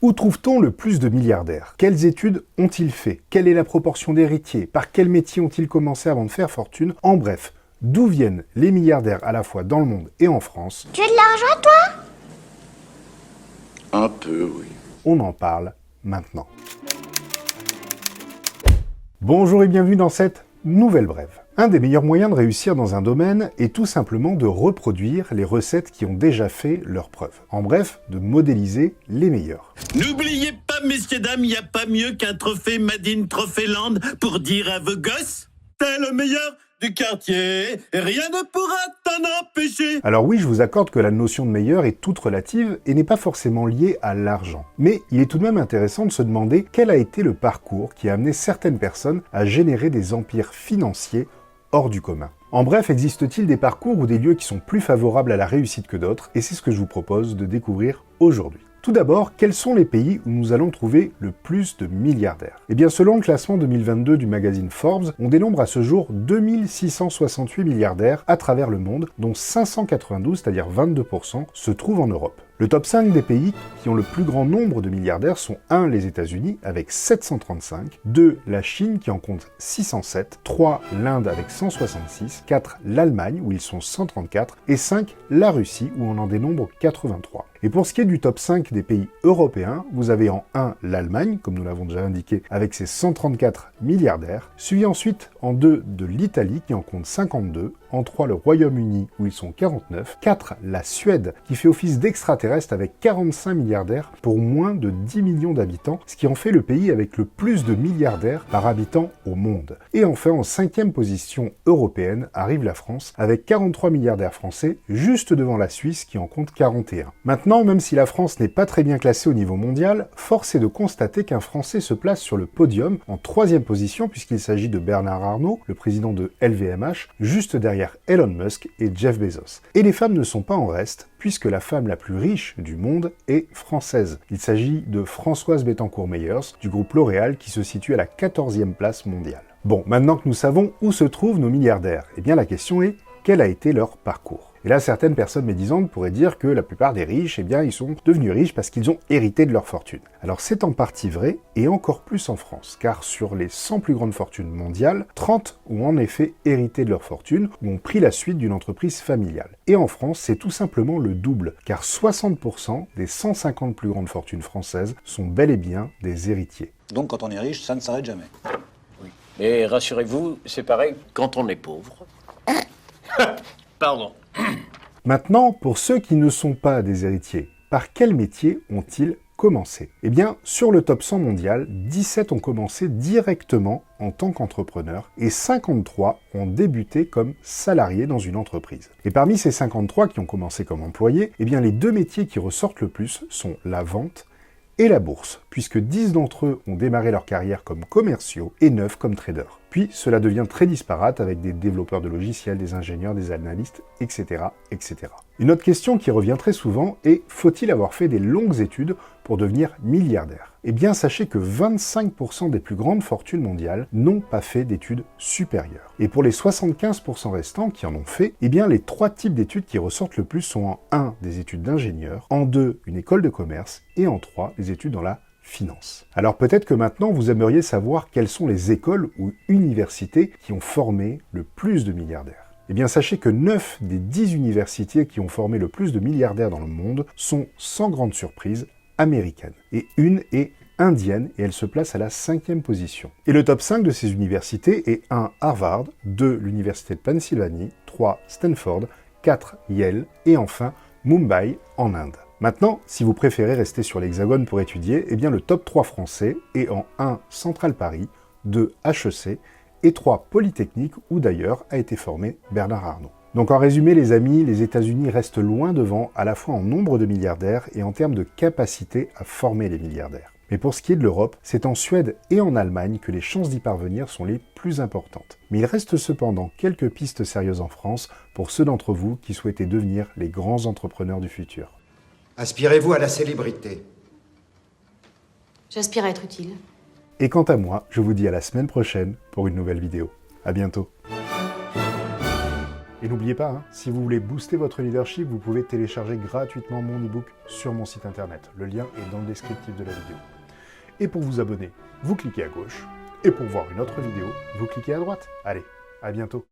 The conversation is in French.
Où trouve-t-on le plus de milliardaires? Quelles études ont-ils fait? Quelle est la proportion d'héritiers? Par quel métier ont-ils commencé avant de faire fortune? En bref, d'où viennent les milliardaires à la fois dans le monde et en France? Tu as de l'argent, toi? Un peu, oui. On en parle maintenant. Bonjour et bienvenue dans cette nouvelle brève. Un des meilleurs moyens de réussir dans un domaine est tout simplement de reproduire les recettes qui ont déjà fait leurs preuves. En bref, de modéliser les meilleurs. N'oubliez pas, messieurs, dames, il n'y a pas mieux qu'un trophée Made in Trophyland pour dire à vos gosses « T'es le meilleur du quartier, et rien ne pourra t'en empêcher ». Alors oui, je vous accorde que la notion de meilleur est toute relative et n'est pas forcément liée à l'argent. Mais il est tout de même intéressant de se demander quel a été le parcours qui a amené certaines personnes à générer des empires financiers hors du commun. En bref, existe-t-il des parcours ou des lieux qui sont plus favorables à la réussite que d'autres? Et c'est ce que je vous propose de découvrir aujourd'hui. Tout d'abord, quels sont les pays où nous allons trouver le plus de milliardaires? Eh bien, selon le classement 2022 du magazine Forbes, on dénombre à ce jour 2668 milliardaires à travers le monde, dont 592, c'est-à-dire 22%, se trouvent en Europe. Le top 5 des pays qui ont le plus grand nombre de milliardaires sont 1. les États-Unis avec 735, 2. la Chine qui en compte 607, 3. l'Inde avec 166, 4. l'Allemagne où ils sont 134 et 5. la Russie où on en dénombre 83. Et pour ce qui est du top 5 des pays européens, vous avez en 1 l'Allemagne, comme nous l'avons déjà indiqué, avec ses 134 milliardaires, suivi ensuite en 2 de l'Italie qui en compte 52, en 3 le Royaume-Uni où ils sont 49, 4 la Suède qui fait office d'extraterrestre avec 45 milliardaires pour moins de 10 millions d'habitants, ce qui en fait le pays avec le plus de milliardaires par habitant au monde. Et enfin en 5e position européenne arrive la France avec 43 milliardaires français, juste devant la Suisse qui en compte 41. Maintenant, même si la France n'est pas très bien classée au niveau mondial, force est de constater qu'un Français se place sur le podium en 3e position puisqu'il s'agit de Bernard Arnault, le président de LVMH, juste derrière Elon Musk et Jeff Bezos. Et les femmes ne sont pas en reste, puisque la femme la plus riche du monde est française. Il s'agit de Françoise Bettencourt-Meyers, du groupe L'Oréal, qui se situe à la 14e place mondiale. Bon, maintenant que nous savons où se trouvent nos milliardaires, eh bien la question est, quel a été leur parcours? Et là, certaines personnes médisantes pourraient dire que la plupart des riches, eh bien, ils sont devenus riches parce qu'ils ont hérité de leur fortune. Alors c'est en partie vrai, et encore plus en France, car sur les 100 plus grandes fortunes mondiales, 30 ont en effet hérité de leur fortune, ou ont pris la suite d'une entreprise familiale. Et en France, c'est tout simplement le double, car 60% des 150 plus grandes fortunes françaises sont bel et bien des héritiers. Donc quand on est riche, ça ne s'arrête jamais. Oui. Et rassurez-vous, c'est pareil quand on est pauvre. Pardon. Maintenant, pour ceux qui ne sont pas des héritiers, par quel métier ont-ils commencé? Eh bien, sur le top 100 mondial, 17 ont commencé directement en tant qu'entrepreneurs et 53 ont débuté comme salariés dans une entreprise. Et parmi ces 53 qui ont commencé comme employés, eh bien, les deux métiers qui ressortent le plus sont la vente et la bourse, puisque 10 d'entre eux ont démarré leur carrière comme commerciaux et 9 comme traders. Puis cela devient très disparate avec des développeurs de logiciels, des ingénieurs, des analystes, etc., etc. Une autre question qui revient très souvent est: faut-il avoir fait des longues études pour devenir milliardaire? Eh bien, sachez que 25% des plus grandes fortunes mondiales n'ont pas fait d'études supérieures. Et pour les 75% restants qui en ont fait, eh bien, les 3 types d'études qui ressortent le plus sont en 1 des études d'ingénieur, en 2 une école de commerce et en 3 des études dans la finance. Alors peut-être que maintenant vous aimeriez savoir quelles sont les écoles ou universités qui ont formé le plus de milliardaires. Eh bien sachez que 9 des 10 universités qui ont formé le plus de milliardaires dans le monde sont sans grande surprise américaines. Et une est indienne et elle se place à la 5e position. Et le top 5 de ces universités est 1 Harvard, 2 l'université de Pennsylvanie, 3 Stanford, 4 Yale et enfin Mumbai en Inde. Maintenant, si vous préférez rester sur l'Hexagone pour étudier, eh bien le top 3 français est en 1 Centrale Paris, 2 HEC et 3 Polytechnique où d'ailleurs a été formé Bernard Arnault. Donc en résumé les amis, les États-Unis restent loin devant à la fois en nombre de milliardaires et en termes de capacité à former les milliardaires. Mais pour ce qui est de l'Europe, c'est en Suède et en Allemagne que les chances d'y parvenir sont les plus importantes. Mais il reste cependant quelques pistes sérieuses en France pour ceux d'entre vous qui souhaitaient devenir les grands entrepreneurs du futur. Aspirez-vous à la célébrité? J'aspire à être utile. Et quant à moi, je vous dis à la semaine prochaine pour une nouvelle vidéo. À bientôt. Et n'oubliez pas, hein, si vous voulez booster votre leadership, vous pouvez télécharger gratuitement mon e-book sur mon site internet. Le lien est dans le descriptif de la vidéo. Et pour vous abonner, vous cliquez à gauche. Et pour voir une autre vidéo, vous cliquez à droite. Allez, à bientôt.